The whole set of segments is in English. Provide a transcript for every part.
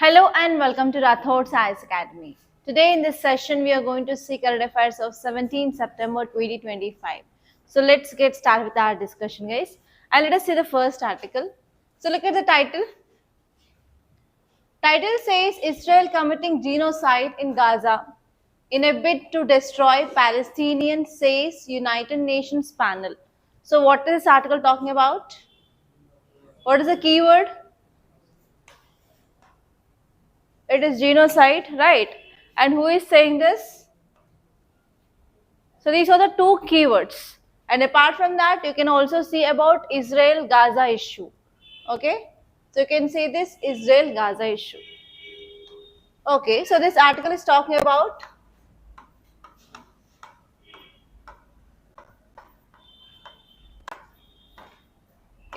Hello and welcome to Rathod Science Academy. Today in this session we are going to see current affairs of 17 September 2025. So let's get started with our discussion, guys. And let us see the first article. So look at the title. Title says Israel committing genocide in Gaza in a bid to destroy Palestinians, says United Nations panel. So what is this article talking about? What is the keyword? It is genocide, right? And who is saying this? So these are the two keywords. And apart from that, you can also see about Israel-Gaza issue. Okay? So you can see this Israel-Gaza issue. Okay, so this article is talking about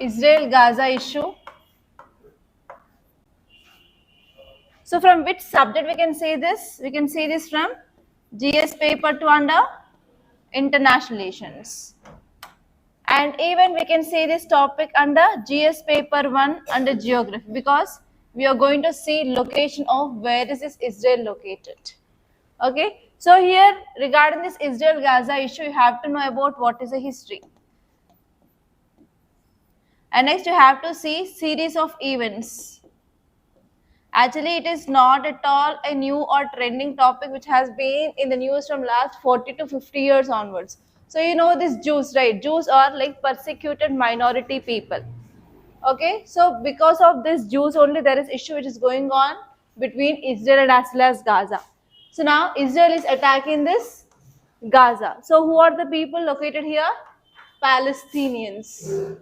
Israel-Gaza issue. So from which subject we can say this? We can say this from GS paper 2 under International Relations. And even we can say this topic under GS paper 1 under Geography, because we are going to see location of where is this Israel located. Okay, so here regarding this Israel-Gaza issue, you have to know about what is the history. And next you have to see series of events. Actually, it is not at all a new or trending topic which has been in the news from last 40 to 50 years onwards. So you know this Jews, right? Jews are like persecuted minority people. Okay, so because of this Jews only, there is issue which is going on between Israel and as well as Gaza. So now Israel is attacking this Gaza. So who are the people located here? Palestinians.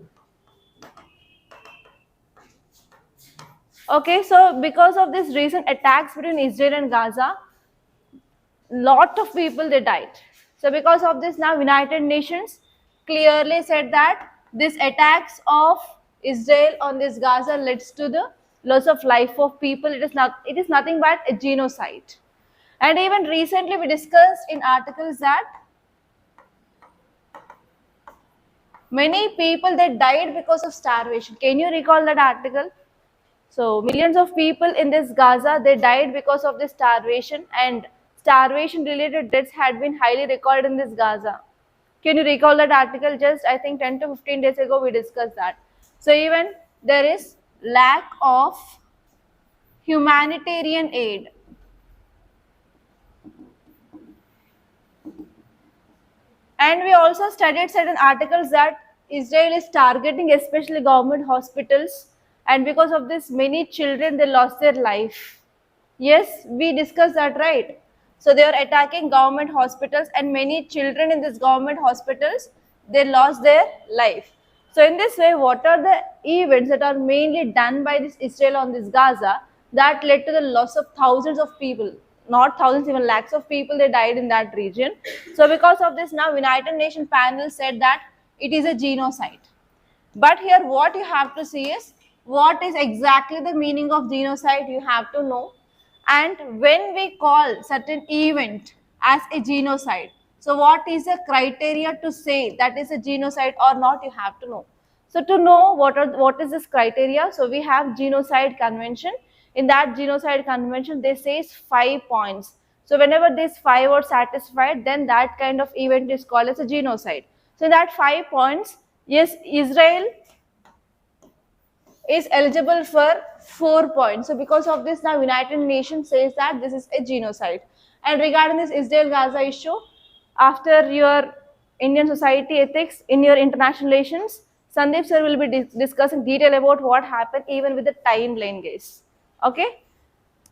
Okay, so because of this recent attacks between Israel and Gaza, lot of people they died. So because of this, now United Nations clearly said that this attacks of Israel on this Gaza leads to the loss of life of people. It is nothing but a genocide. And even recently we discussed in articles that many people they died because of starvation. Can you recall that article? So millions of people in this Gaza, they died because of this starvation, and starvation related deaths had been highly recorded in this Gaza. Can you recall that article? Just I think 10 to 15 days ago we discussed that. So even there is lack of humanitarian aid. And we also studied certain articles that Israel is targeting especially government hospitals, and because of this many children they lost their life. Yes, we discussed that, right? So they are attacking government hospitals, and many children in these government hospitals they lost their life. So in this way, what are the events that are mainly done by this Israel on this Gaza that led to the loss of thousands of people? Not thousands, even lakhs of people they died in that region. So because of this, now United Nations panel said that it is a genocide. But here what you have to see is what is exactly the meaning of genocide. You have to know. And when we call certain event as a genocide, so what is the criteria to say that is a genocide or not, you have to know. So to know what is this criteria, so we have genocide convention. In that genocide convention they says 5 points. So whenever these 5 are satisfied, then that kind of event is called as a genocide. So in that 5 points, yes, Israel is eligible for 4 points. So because of this, now United Nations says that this is a genocide. And regarding this Israel-Gaza issue, after your Indian society ethics in your international relations, Sandeep sir will be discussing detail about what happened even with the timeline, guys. Okay?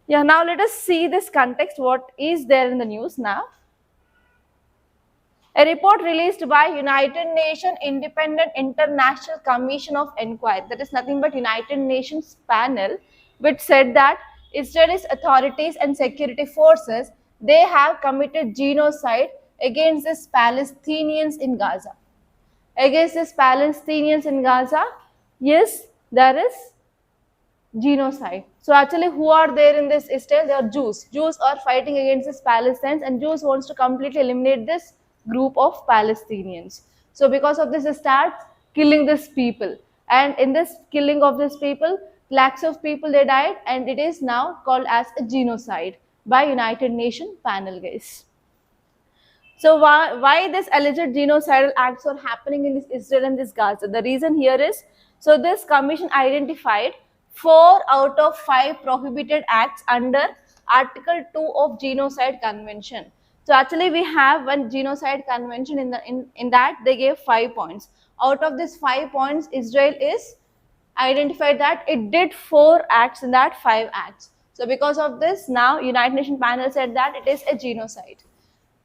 Yeah, now let us see this context, what is there in the news now. A report released by United Nations Independent International Commission of Inquiry, that is nothing but United Nations panel, which said that Israeli authorities and security forces, they have committed genocide against these Palestinians in Gaza. Against these Palestinians in Gaza, yes, there is genocide. So actually who are there in this Israel? They are Jews. Jews are fighting against these Palestinians, and Jews wants to completely eliminate this group of Palestinians. So because of this, they start killing these people. And in this killing of these people, Lakhs of people they died, and it is now called as a genocide by United Nations panel, guys. So why this alleged genocidal acts are happening in this Israel and this Gaza? The reason here is, so this commission identified 4 out of 5 prohibited acts under Article 2 of Genocide Convention. So actually we have one genocide convention in that they gave 5 points. Out of these 5 points, Israel is identified that it did 4 acts in that 5 acts. So because of this, now United Nations panel said that it is a genocide.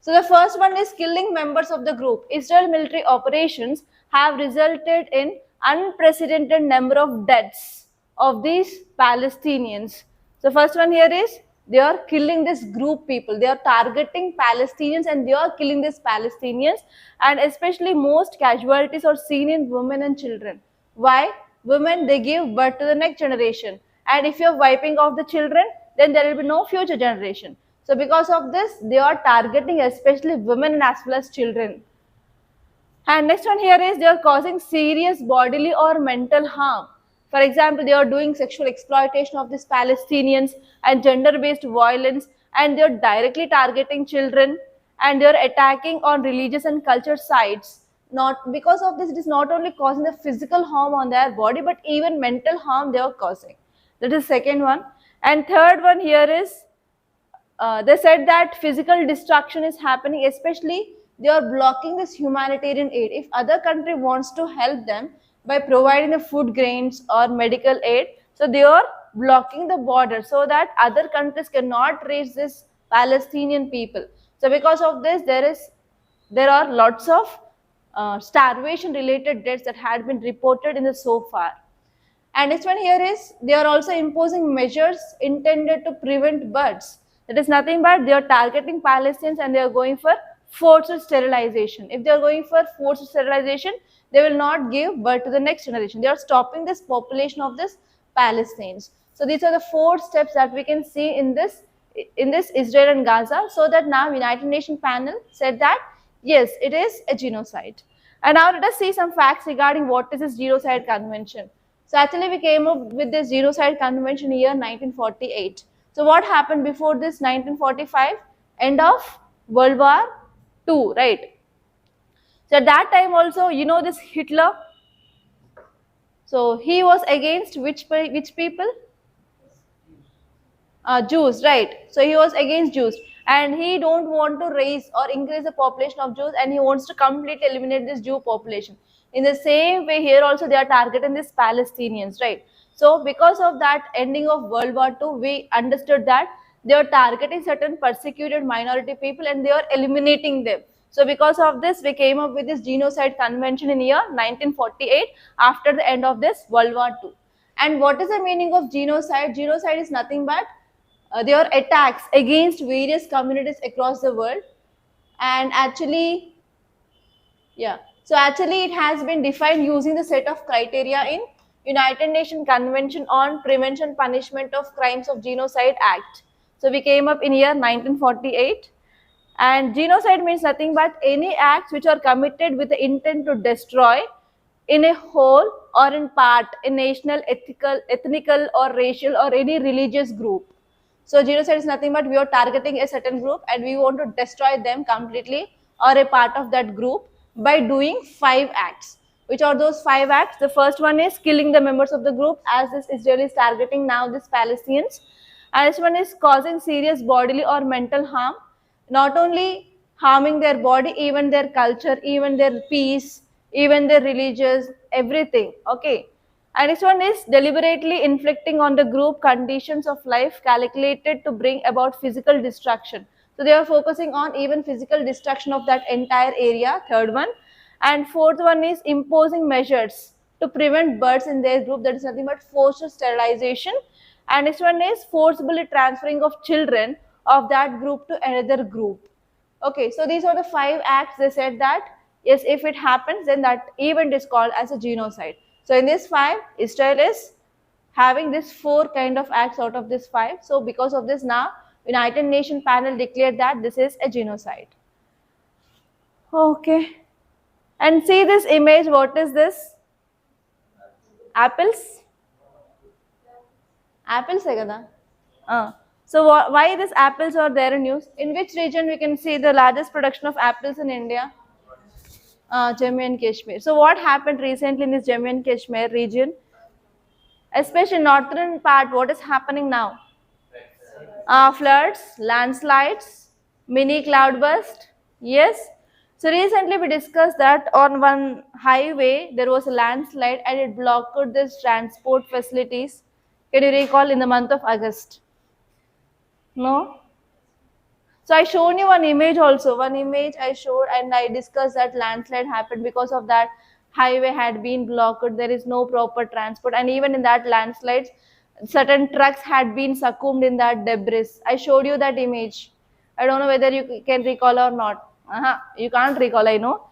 So the first one is killing members of the group. Israel military operations have resulted in unprecedented number of deaths of these Palestinians. So first one here is they are killing this group people. They are targeting Palestinians and they are killing these Palestinians, and especially most casualties are seen in women and children. Why? Women, they give birth to the next generation, and if you are wiping off the children, then there will be no future generation. So because of this, they are targeting especially women and as well as children. And next one here is they are causing serious bodily or mental harm. For example, they are doing sexual exploitation of these Palestinians and gender-based violence, and they are directly targeting children, and they are attacking on religious and culture sites. Not because of this, it is not only causing the physical harm on their body, but even mental harm they are causing. That is second one. And third one here is they said that physical destruction is happening, especially they are blocking this humanitarian aid. If other country wants to help them by providing the food grains or medical aid, so they are blocking the border so that other countries cannot reach this Palestinian people. So because of this, there are lots of starvation related deaths that had been reported in the so far. And next one here is they are also imposing measures intended to prevent births. That is nothing but they are targeting Palestinians and they are going for forced sterilization. If they are going for forced sterilization, they will not give birth to the next generation. They are stopping this population of this Palestinians. So these are the 4 steps that we can see in this Israel and Gaza. So that now United Nations panel said that yes, it is a genocide. And now let us see some facts regarding what is this genocide convention. So actually we came up with this genocide convention year 1948. So what happened before this 1945? End of World War II, right? So at that time also, you know this Hitler. So he was against which people? Jews, right? So he was against Jews, and he don't want to raise or increase the population of Jews, and he wants to completely eliminate this Jew population. In the same way, here also they are targeting these Palestinians, right? So because of that ending of World War II, we understood that they are targeting certain persecuted minority people and they are eliminating them. So because of this, we came up with this genocide convention in year 1948 after the end of this World War II. And what is the meaning of genocide? Genocide is nothing but they are attacks against various communities across the world. And actually, yeah, so actually it has been defined using the set of criteria in United Nations Convention on Prevention Punishment of Crimes of Genocide Act. So we came up in year 1948. And genocide means nothing but any acts which are committed with the intent to destroy in a whole or in part a national, ethnical or racial or any religious group. So genocide is nothing but we are targeting a certain group and we want to destroy them completely or a part of that group by doing 5 acts. Which are those 5 acts? The first one is killing the members of the group, as this Israel is targeting now these Palestinians. And this one is causing serious bodily or mental harm, not only harming their body, even their culture, even their peace, even their religious, everything. Okay. And this one is deliberately inflicting on the group conditions of life calculated to bring about physical destruction. So they are focusing on even physical destruction of that entire area, third one. And fourth one is imposing measures to prevent births in their group, that is nothing but forced sterilization. And next one is forcibly transferring of children of that group to another group. Okay, so these are the 5 acts. They said that yes, if it happens, then that event is called as a genocide. So in this 5, Israel is having this 4 kind of acts out of this 5. So because of this now, United Nations panel declared that this is a genocide. Okay. And see this image, what is this? Apples? Apples hai kada. So why these apples are there in use? In which region we can see the largest production of apples in India? Jammu and Kashmir. So what happened recently in this Jammu and Kashmir region, especially northern part? What is happening now? Floods, landslides, mini cloudburst. Yes. So recently we discussed that on one highway there was a landslide and it blocked this transport facilities. Can you recall in the month of August? No. So I shown you one image also. One image I showed and I discussed that landslide happened because of that highway had been blocked. There is no proper transport, and even in that landslide, certain trucks had been succumbed in that debris. I showed you that image. I don't know whether you can recall or not. You can't recall, I know.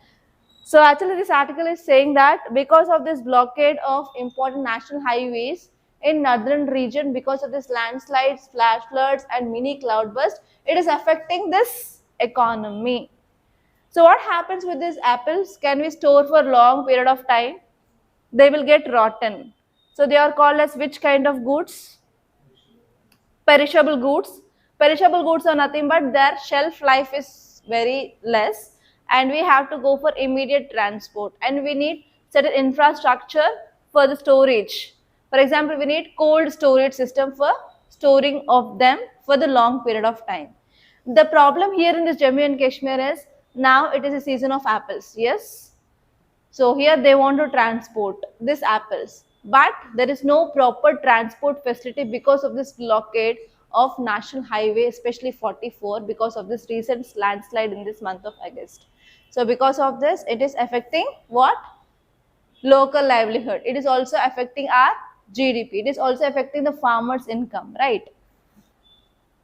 So actually this article is saying that because of this blockade of important national highways in northern region, because of this landslides, flash floods and mini cloudburst, it is affecting this economy. So what happens with these apples? Can we store for long period of time? They will get rotten. So they are called as which kind of goods? Perishable goods. Perishable goods are nothing but their shelf life is very less, and we have to go for immediate transport, and we need certain infrastructure for the storage. For example, we need cold storage system for storing of them for the long period of time. The problem here in this Jammu and Kashmir is now it is a season of apples. Yes, so here they want to transport these apples, but there is no proper transport facility because of this blockade of National Highway, especially 44, because of this recent landslide in this month of August. So because of this, it is affecting what? Local livelihood. It is also affecting our GDP. It is also affecting the farmers' income, right?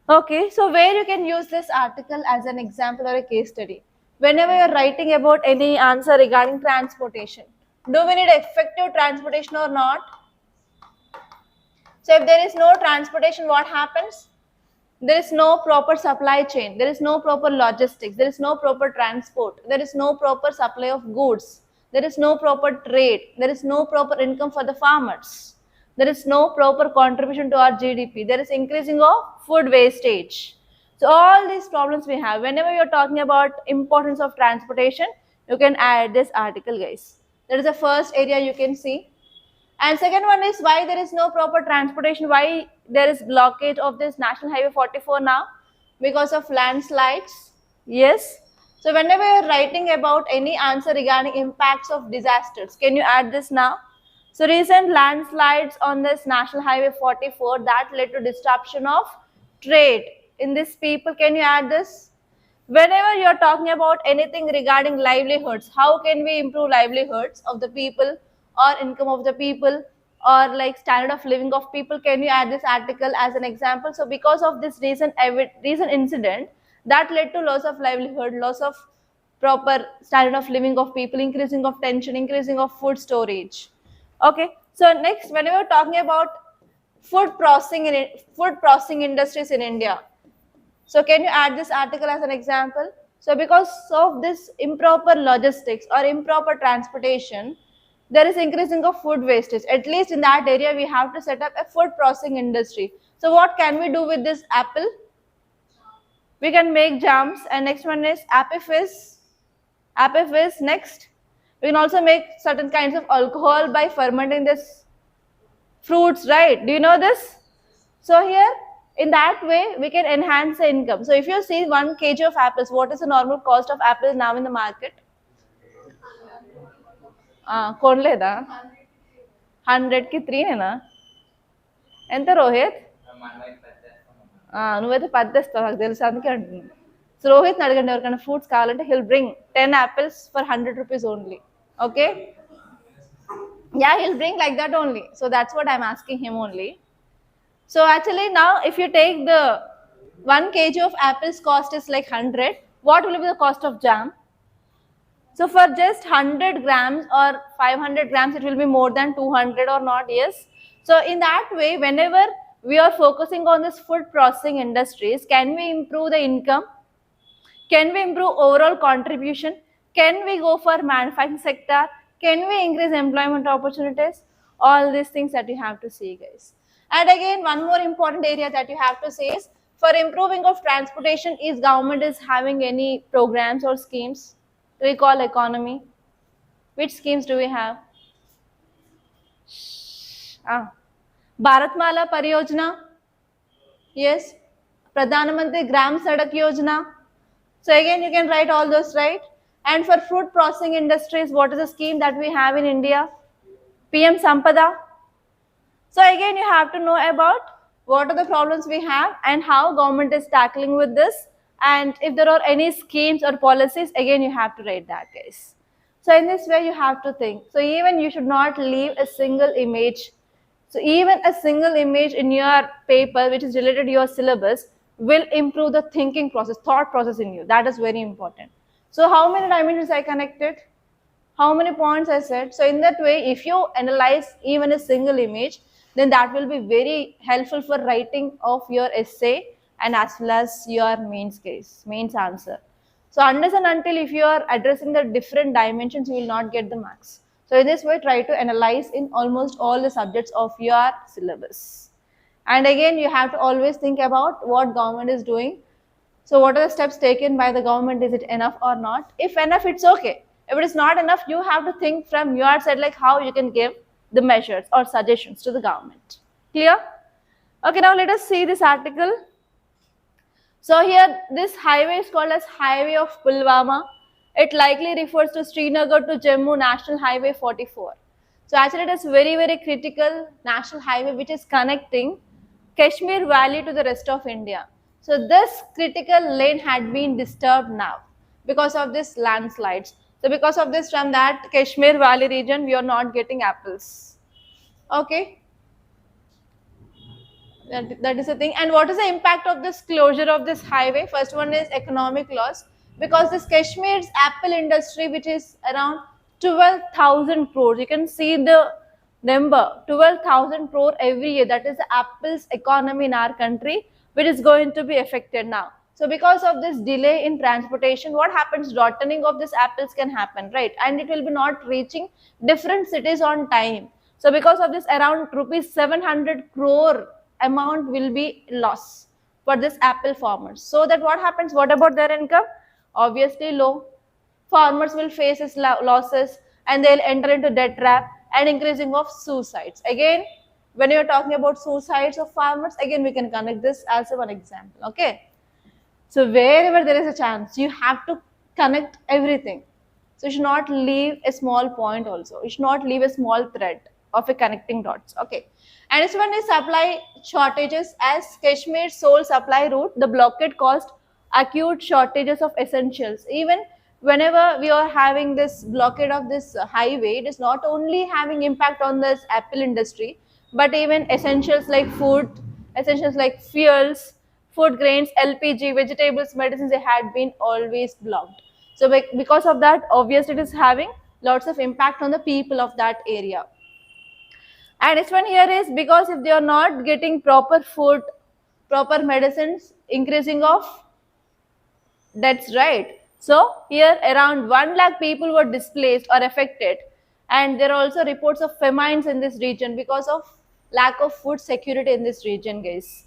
Okay, so where you can use this article as an example or a case study? Whenever you're writing about any answer regarding transportation, do we need effective transportation or not? So if there is no transportation, what happens? There is no proper supply chain, there is no proper logistics, there is no proper transport, there is no proper supply of goods, there is no proper trade, there is no proper income for the farmers, there is no proper contribution to our GDP, there is increasing of food wastage. So all these problems we have. Whenever you're talking about importance of transportation, you can add this article, guys. That is the first area you can see. And second one is why there is no proper transportation, why there is blockage of this National Highway 44 now? Because of landslides. Yes. So whenever you are writing about any answer regarding impacts of disasters, can you add this now? So recent landslides on this National Highway 44 that led to disruption of trade in these people. Can you add this? Whenever you are talking about anything regarding livelihoods, how can we improve livelihoods of the people or income of the people or like standard of living of people? Can you add this article as an example? So because of this recent incident that led to loss of livelihood, loss of proper standard of living of people, increasing of tension, increasing of food storage. Okay, so next, whenever we're talking about food processing industries in India, so can you add this article as an example? So because of this improper logistics or improper transportation, there is increasing of food wastage. At least in that area, we have to set up a food processing industry. So what can we do with this apple? We can make jams, and next one is apple fizz. Apple fizz. Next, we can also make certain kinds of alcohol by fermenting this fruits, right? Do you know this? So here, in that way, we can enhance the income. So if you see 1 kg of apples, what is the normal cost of apples now in the market? కొనలేదా 100కి 3 నేనా ఎంత రోహిత్ నువ్వైతే 10 తెస్తావు నాకు తెలుసు అందుకే అంటున్నాను so రోహిత్ని అడగండి ఎవరికైనా fruits కావాలంటే he'll bring 10 apples for 100 rupees only. Okay, yeah, he'll bring like that only. So that's what I'm asking him only. So actually now if you take the 1 kg of apples cost is like 100, what will be the cost of jam? So for just 100 grams or 500 grams, it will be more than 200 or not, yes. So in that way, whenever we are focusing on this food processing industries, can we improve the income? Can we improve overall contribution? Can we go for manufacturing sector? Can we increase employment opportunities? All these things that you have to see, guys. And again, one more important area that you have to say is, for improving of transportation, is government is having any programs or schemes? Recall economy. Which schemes do we have? Ah, Bharatmala Pariyojana. Yes. Pradhan Mantri Gram Sadak Yojana. So again, you can write all those, right? And for fruit processing industries, what is the scheme that we have in India? PM Sampada. So again, you have to know about what are the problems we have and how government is tackling with this. And if there are any schemes or policies, again, you have to write that, guys. So in this way, you have to think. So even you should not leave a single image. So even a single image in your paper, which is related to your syllabus, will improve the thinking process, thought process in you. That is very important. So how many dimensions I connected? How many points I said? So in that way, if you analyze even a single image, then that will be very helpful for writing of your essay and as well as your mains answer. So unless and until if you are addressing the different dimensions, you will not get the marks. So in this way, try to analyze in almost all the subjects of your syllabus. And again, you have to always think about what government is doing. So what are the steps taken by the government? Is it enough or not? If enough, it's okay. If it is not enough, you have to think from your side like how you can give the measures or suggestions to the government. Clear? Okay, now let us see this article. So here this highway is called as Highway of Pulwama. It likely refers to Srinagar to Jammu National Highway 44. So actually it is very critical national highway which is connecting Kashmir Valley to the rest of India. So this critical lane had been disturbed now because of this landslides. So because of this, from that Kashmir Valley region, we are not getting apples. Okay. That is the thing. And what is the impact of this closure of this highway? First one is economic loss, because this Kashmir's apple industry, which is around 12,000 crores. You can see the number, 12,000 crore every year. That is the apples economy in our country, which is going to be affected now. So because of this delay in transportation, what happens? Rotting of these apples can happen, right? And it will be not reaching different cities on time. So because of this, around rupees 700 crore amount will be lost for this apple farmers. So that what happens? What about their income? Obviously low. Farmers will face this losses and they'll enter into debt trap and increasing of suicides. Again, when you're talking about suicides of farmers, again we can connect this as one example. Okay. So wherever there is a chance, you have to connect everything. So you should not leave a small point also. You should not leave a small thread of a connecting dots. Okay. And this one is supply shortages. As Kashmir's sole supply route, the blockade caused acute shortages of essentials. Even whenever we are having this blockade of this highway, it is not only having impact on this apple industry, but even essentials like food, essentials like fuels, food grains, LPG, vegetables, medicines, they had been always blocked. So because of that, obviously it is having lots of impact on the people of that area. And this one here is because if they are not getting proper food, proper medicines, increasing of deaths, right? So here around 1 lakh people were displaced or affected, and there are also reports of famines in this region because of lack of food security in this region, guys.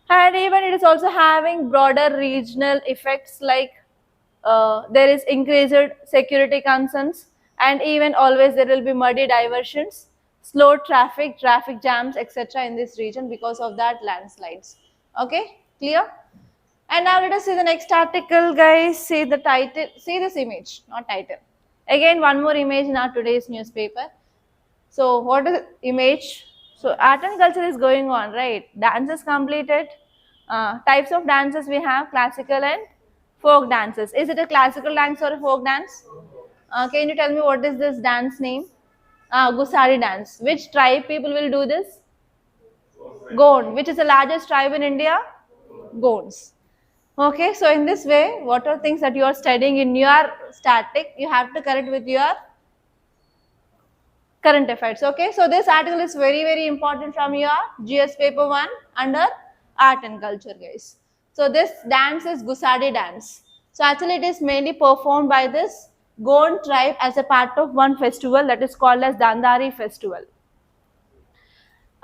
And even it is also having broader regional effects like there is increased security concerns, and even always there will be muddy diversions, slow traffic, traffic jams, etc. in this region because of that landslides. Okay, clear? And now let us see the next article, guys. See the title, see this image, not title. Again, one more image in our today's newspaper. So what is the image? So art and culture is going on, right? Dances completed. Types of dances we have, classical and folk dances. Is it a classical dance or a folk dance? Can you tell me what is this dance name? Gusari dance. Which tribe people will do this? Gond. Which is the largest tribe in India? Gonds. Okay, so in this way, what are things that you are studying in your static, you have to correct with your current affairs. Okay, so this article is very important from your GS paper 1 under art and culture, guys. So this dance is Gusadi dance. So actually it is mainly performed by this Gond tribe as a part of one festival that is called as Dandari festival.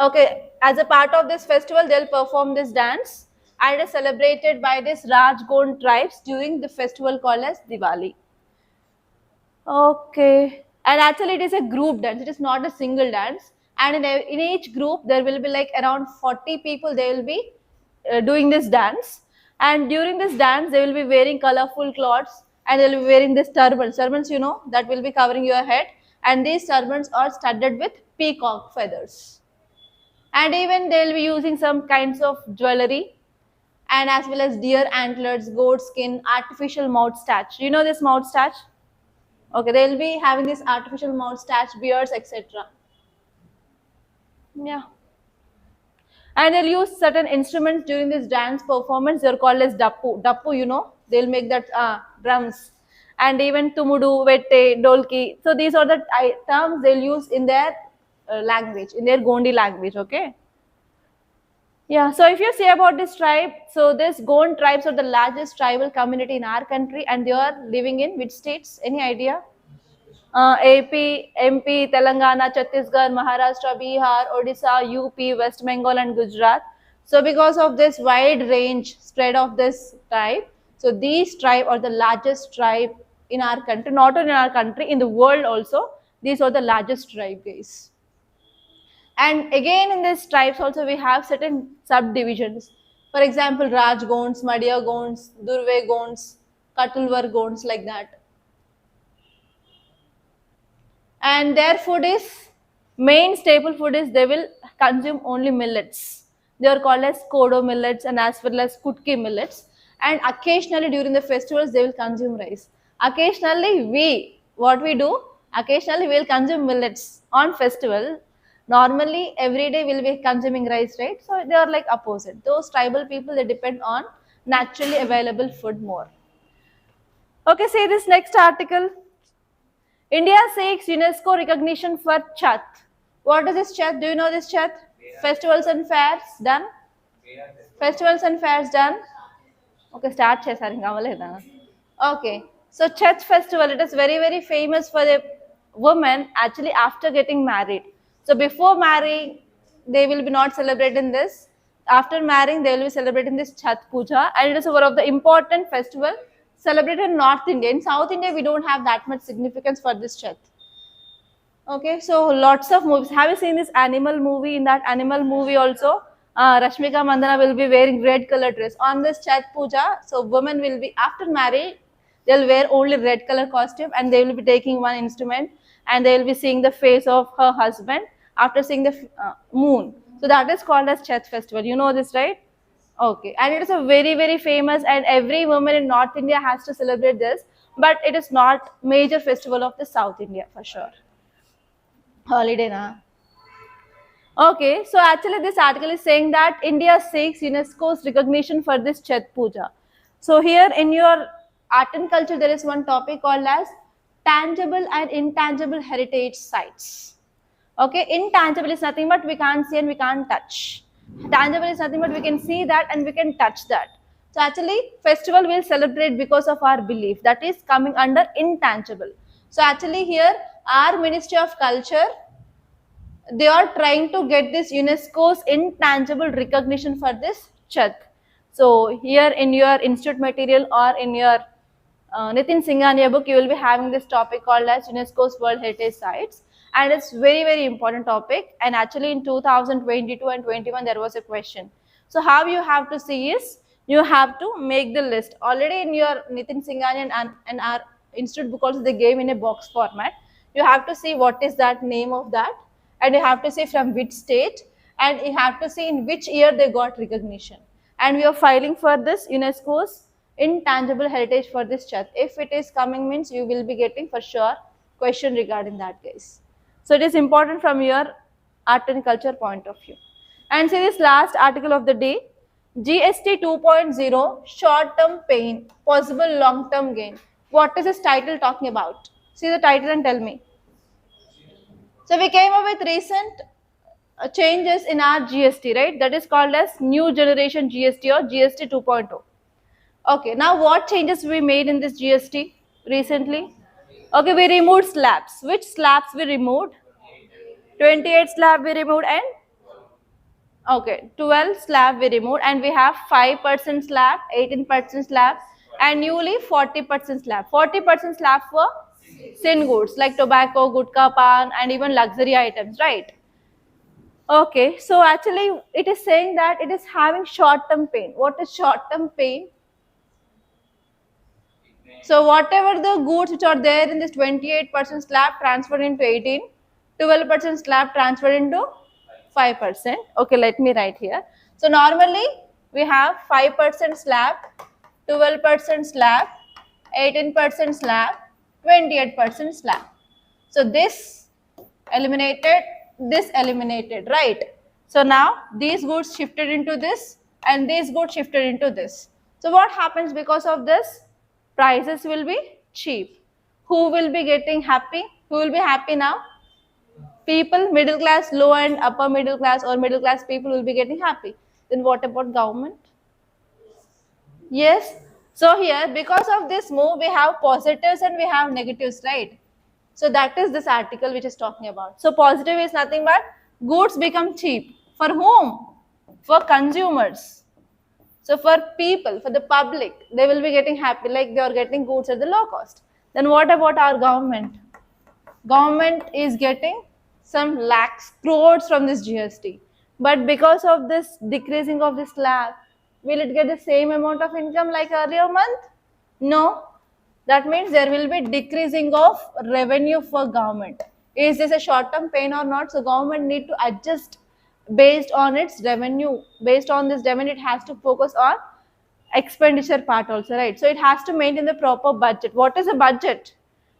Okay, as a part of this festival, they'll perform this dance and it is celebrated by this Rajgond tribes during the festival called as Diwali. Okay, and actually it is a group dance. It is not a single dance. And in each group, there will be like around 40 people. They will be doing this dance. And during this dance, they will be wearing colorful clothes and they will be wearing this turbans. Turbans, you know, that will be covering your head. And these turbans are studded with peacock feathers. And even they'll be using some kinds of jewelry and as well as deer antlers, goat skin, artificial moustache. You know this moustache? Okay, they'll be having this artificial moustache, beards, etc. Yeah. And they'll use certain instruments during this dance performance. They're called as dappu. Dappu, you know, they'll make that drums. And even tumudu, vette, dolki. So these are the terms they'll use in their language, in their Gondi language, okay? Yeah, so if you say about this tribe, so this Gond tribes are the largest tribal community in our country and they are living in which states? Any idea? AP, MP, Telangana, Chhattisgarh, Maharashtra, Bihar, Odisha, UP, West Bengal, and Gujarat. So, because of this wide range spread of this tribe, so these tribe are the largest tribe in our country, not only in our country, in the world also. These are the largest tribe, guys. And again, in these tribes also we have certain subdivisions. For example, Raj Gonds, Madhya Gonds, Durve Gonds, Katulvar Gonds, like that. And their food is main staple food is they will consume only millets. They are called as kodo millets and as well as kutki millets, and occasionally during the festivals they will consume rice. Occasionally we what we do, occasionally we will consume millets on festival. Normally every day we'll be consuming rice, right? So they are like opposite. Those tribal people, they depend on naturally available food more. Okay, see this next article. India seeks UNESCO recognition for Chat. What is this Chat? Do you know this Chat? Festivals and fairs done? Festivals and fairs done? Okay, start చేశారు ఇంకా అవ్వలేదా? Okay, so Chat festival, it is very very famous for the women actually after getting married. So before marrying, they will be not celebrating this. After marrying, they will be celebrating this Chat Puja, and it is one of the important festival celebrated in North India. In South India, we don't have that much significance for this Chat. Okay, so lots of movies. Have you seen this animal movie? In that animal movie also, Rashmika Mandana will be wearing red color dress on this Chat Puja. So women will be after marriage, they'll wear only red color costume and they will be taking one instrument and they will be seeing the face of her husband after seeing the moon. So that is called as Chat festival. You know this, right? Okay, and it is a very very famous and every woman in North India has to celebrate this, but it is not major festival of the South India for sure. Holiday na. Okay, so actually this article is saying that India seeks UNESCO's recognition for this Chat Puja. So here in your art and culture there is one topic called as tangible and intangible heritage sites. Okay, intangible is nothing but we can't see and we can't touch. Tangible is nothing but we can see that and we can touch that. So actually festival will celebrate because of our belief, that is coming under intangible. So actually here our Ministry of Culture, they are trying to get this UNESCO's intangible recognition for this Chat. So here in your institute material or in your Nitin Singhania book, you will be having this topic called as UNESCO's World Heritage Sites, and it's very very important topic. And actually in 2022 and 21 there was a question. So how you have to see is you have to make the list. Already in your Nitin Singhania and our institute book also they gave in a box format. You have to see what is that name of that, and you have to say from which state, and you have to see in which year they got recognition. And we are filing for this UNESCO's intangible heritage for this Chat. If it is coming means you will be getting for sure question regarding that case. So it is important from your art and culture point of view. And see this last article of the day, GST 2.0, short-term pain, possible long-term gain. What is this title talking about? See the title and tell me. So we came up with recent changes in our GST, right? That is called as new generation GST or GST 2.0. Okay, now what changes we made in this GST recently? Okay, we removed slabs. Which slabs we removed? 28 slab we removed and Okay, 12 slab we removed and we have 5% slab, 18% slab and newly 40% slab. 40% slab for sin goods like tobacco, gutka, pan and even luxury items, right? Okay, so actually it is saying that it is having short-term pain. What is short-term pain? So whatever the goods which are there in this 28% slab transferred into 18, 12% slab transferred into 5%. Okay, let me write here. So normally we have 5% slab, 12% slab, 18% slab, 28% slab. So this eliminated, right? So now these goods shifted into this and these goods shifted into this. So what happens because of this? Prices will be cheap. Who will be getting happy? Who will be happy now? People, middle class, low and upper middle class or middle class people will be getting happy. Then what about government? Yes. So here, because of this move, we have positives and we have negatives, right? So that is this article which is talking about. So positive is nothing but goods become cheap. For whom? For consumers. So for people, for the public, they will be getting happy like they are getting goods at the low cost. Then what about our government? Government is getting some lakhs, crores from this GST. But because of this decreasing of this slab, will it get the same amount of income like earlier month? No. That means there will be decreasing of revenue for government. Is this a short-term pain or not? So government need to adjust based on its revenue. Based on this revenue, it has to focus on expenditure part also, right? So it has to maintain the proper budget. What is a budget?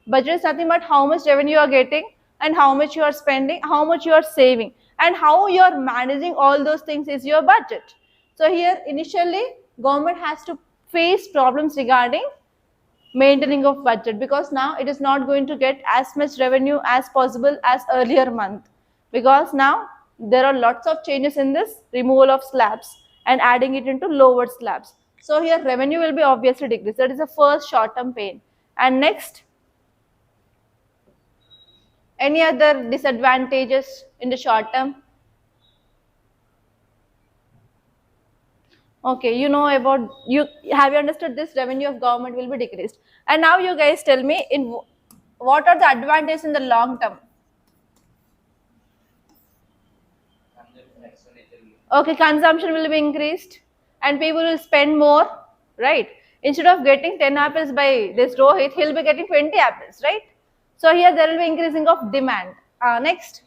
Budget is nothing but how much revenue you are getting and how much you are spending, how much you are saving, and how you are managing all those things is your budget. So here initially government has to face problems regarding maintaining of budget because now it is not going to get as much revenue as possible as earlier month because now there are lots of changes in this removal of slabs and adding it into lower slabs. So here revenue will be obviously decreased. That is the first short term pain. And next, any other disadvantages in the short term? Okay, you know about, you have you understood this revenue of government will be decreased. And now you guys tell me what are the advantages in the long term? Okay, consumption will be increased and people will spend more, right? Instead of getting 10 apples by this Rohit, he'll be getting 20 apples, right? So here there will be increasing of demand. Next.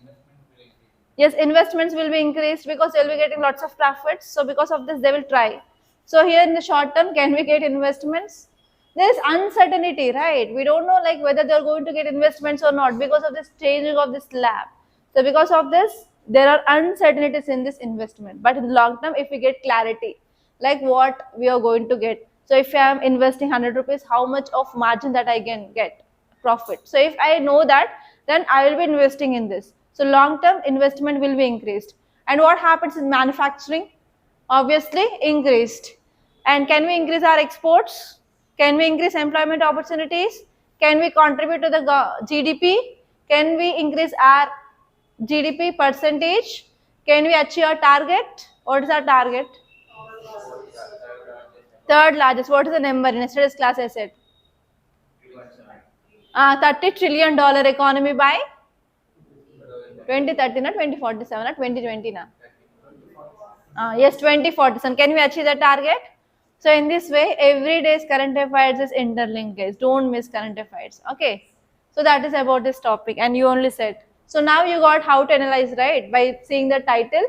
Yes, investments will be increased because they'll be getting lots of profits. So because of this, they will try. So here in the short term, can we get investments? There is uncertainty, right? We don't know like whether they're going to get investments or not because of this changing of this lab. So because of this, there are uncertainties in this investment. But in the long term, if we get clarity, like what we are going to get. So if I am investing 100 rupees, how much of margin that I can get profit. So if I know that, then I will be investing in this. So long term investment will be increased. And what happens in manufacturing? Obviously increased. And can we increase our exports? Can we increase employment opportunities? Can we contribute to the GDP? Can we increase our GDP percentage? Can we achieve our target? What is our target? Third largest. What is the number in yesterday's class I said? $30 trillion economy by 2030 na 2047 na 2020 na. Yes, 2047. Can we achieve the target? So in this way, every day's current affairs is interlinked, guys. Don't miss current affairs. Okay. So that is about this topic, and you only said. So now you got how to analyze, right? By seeing the title.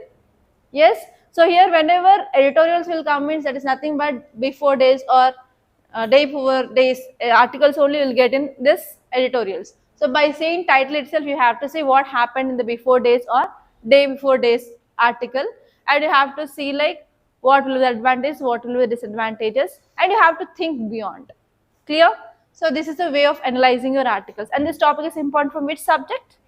Yes. So here, whenever editorials will come in, that is nothing but before days or day before days articles only will get in this editorials. So by saying title itself, you have to say what happened in the before days or day before days article, and you have to see like what will be the advantages, what will be the disadvantages, and you have to think beyond. Clear? So this is a way of analyzing your articles, and this topic is important from which subject?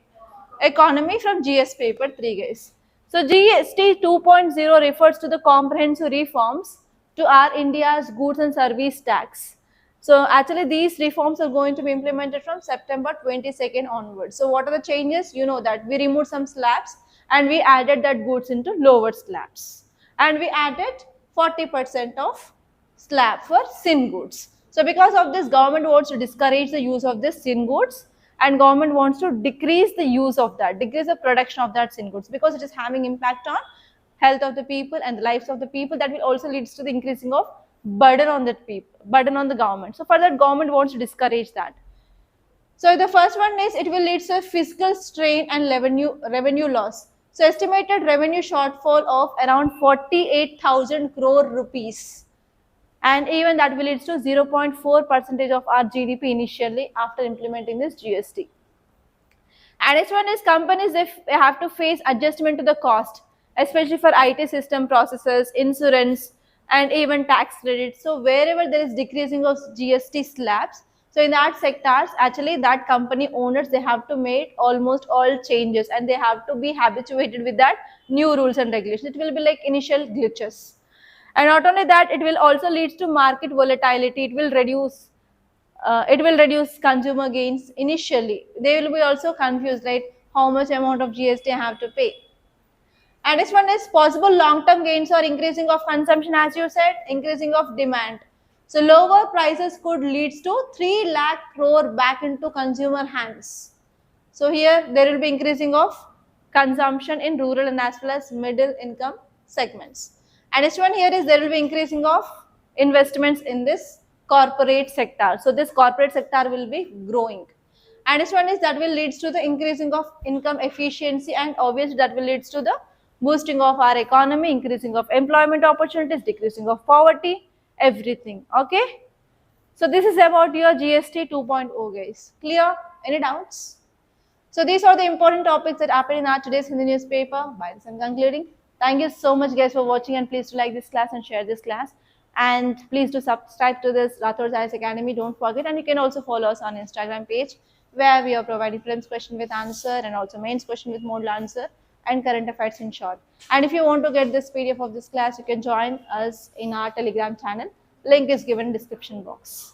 Economy from GS paper 3, guys. So GST 2.0 refers to the comprehensive reforms to our India's goods and service tax. So actually these reforms are going to be implemented from September 22nd onwards. So what are the changes? You know that we removed some slabs and we added that goods into lower slabs, and we added 40% of slab for sin goods. So because of this, government wants to discourage the use of this sin goods, and government wants to decrease the use of that, decrease the production of that sin goods, because it is having impact on health of the people and the lives of the people. That will also leads to the increasing of burden on the people, burden on the government. So for that, government wants to discourage that. So the first one is it will lead to fiscal strain and revenue loss. So estimated revenue shortfall of around 48,000 crore rupees, and even that will lead to 0.4% of our GDP initially after implementing this GST. And next one is companies, if they have to face adjustment to the cost, especially for IT system processes, insurance, and even tax credits. So wherever there is decreasing of GST slabs, so in that sectors, actually that company owners, they have to make almost all changes, and they have to be habituated with that new rules and regulations. It will be like initial glitches. And not only that, it will also lead to market volatility. It will reduce consumer gains initially. They will be also confused, right? How much amount of GST I have to pay. And this one is possible long-term gains or increasing of consumption, as you said, increasing of demand. So lower prices could lead to 3 lakh crore back into consumer hands. So here there will be increasing of consumption in rural and as well as middle income segments. And this one here is there will be increasing of investments in this corporate sector. So this corporate sector will be growing. And this one is that will leads to the increasing of income efficiency, and obviously that will leads to the boosting of our economy, increasing of employment opportunities, decreasing of poverty, everything. Okay. So this is about your GST 2.0 guys. Clear? Any doubts? So these are the important topics that happened in our today's Hindi newspaper. By this I'm concluding. Thank you so much guys for watching, and please do like this class and share this class. And please do subscribe to this Rathor's IAS Academy. Don't forget, and you can also follow us on Instagram page, where we are providing prelims question with answer and also mains question with model answer and current affairs in short. And if you want to get this PDF of this class, you can join us in our Telegram channel. Link is given in description box.